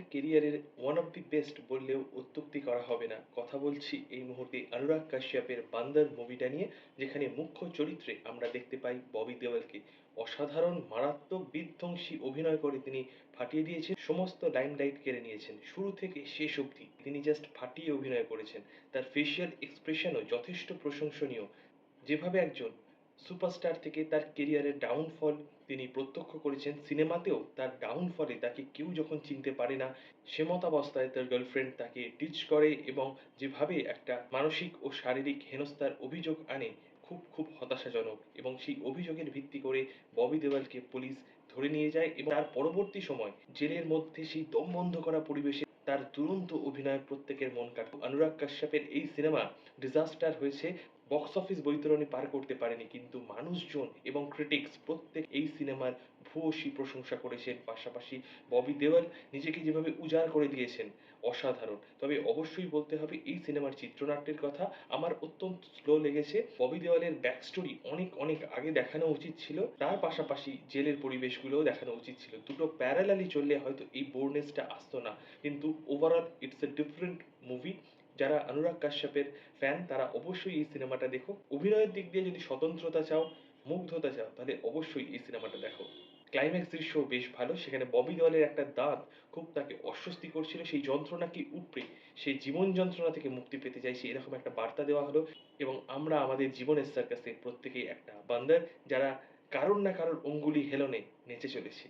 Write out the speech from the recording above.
দেওয়ালের কেরিয়ারের one of the best বললেও অত্যুক্তি করা হবে না। কথা বলছি এই মুহূর্তে অনুরাগ কাশ্যপের বান্দর মুভিটা নিয়ে, যেখানে মুখ্য চরিত্রে আমরা দেখতে পাই ববি দেওয়ালকে। অসাধারণ মারাত্মক বিধ্বংসী অভিনয় করে তিনি ফাটিয়ে দিয়েছেন, সমস্ত লাইমলাইট কেড়ে নিয়েছেন। শুরু থেকে শেষ অবধি তিনি জাস্ট ফাটিয়ে অভিনয় করেছেন। তার ফেসিয়াল এক্সপ্রেশনও যথেষ্ট প্রশংসনীয়। যেভাবে একজন সুপারস্টার থেকে তার কেরিয়ারের ডাউনফল তিনি প্রত্যক্ষ করেছেন, সিনেমাতেও তার ডাউনফলে তাকে কেউ যখন চিনতে পারে না, সেমতাবস্থায় তার গার্লফ্রেন্ড তাকে টিচ করে এবং যেভাবে একটা মানসিক ও শারীরিক হেনস্থার অভিযোগ আনে, খুব খুব হতাশাজনক। এবং সেই অভিযোগের ভিত্তি করে ববি দেওয়ালকে পুলিশ ধরে নিয়ে যায় এবং তার পরবর্তী সময় জেলের মধ্যে সেই দম বন্ধ করা পরিবেশে তার দুরন্ত অভিনয় প্রত্যেকের মন কাড়ে। অনুরাগ কাশ্যপের এই সিনেমা ডিজাস্টার হয়েছে, বক্স অফিস বৈতরণী পার করতে পারেনি, কিন্তু মানুষজন এবং ক্রিটিক্স প্রত্যেক এই সিনেমার ভূয়সী প্রশংসা করেছেন। পাশাপাশি ববি দেওয়াল নিজেকে যেভাবে উজাড় করে দিয়েছেন, অসাধারণ। তবে অবশ্যই বলতে হবে এই সিনেমার চিত্রনাট্যের কথা আমার অত্যন্ত স্লো লেগেছে। ববি দেওয়ালের ব্যাক স্টোরি অনেক অনেক আগে দেখানো উচিত ছিল, তার পাশাপাশি জেলের পরিবেশগুলোও দেখানো উচিত ছিল। দুটো প্যারালালি চললে হয়তো এই বোরনেসটা আসতো না, কিন্তু overall it's a different movie. যারা অনুরাগ কাশ্যপের ফ্যান তারা অবশ্যই এই সিনেমাটা দেখো। অভিনয়ের দিক দিয়ে যদি স্বতন্ত্রতা চাও, মুগ্ধতা চাও, তাহলে অবশ্যই এই সিনেমাটা দেখো। ক্লাইম্যাক্স দৃশ্য বেশ ভালো, সেখানে ববি দেওয়ালের একটা দাঁত খুব তাকে অস্বস্তি করছিল, সেই যন্ত্রণাকে উপড়ে সেই জীবন যন্ত্রণা থেকে মুক্তি পেতে চাইছে, এরকম একটা বার্তা দেওয়া হলো। এবং আমরা আমাদের জীবনের সার্কাসে প্রত্যেকেই একটা বান্দার, যারা কারোর না কারোর অঙ্গুলি হেলনে নেচে চলেছে।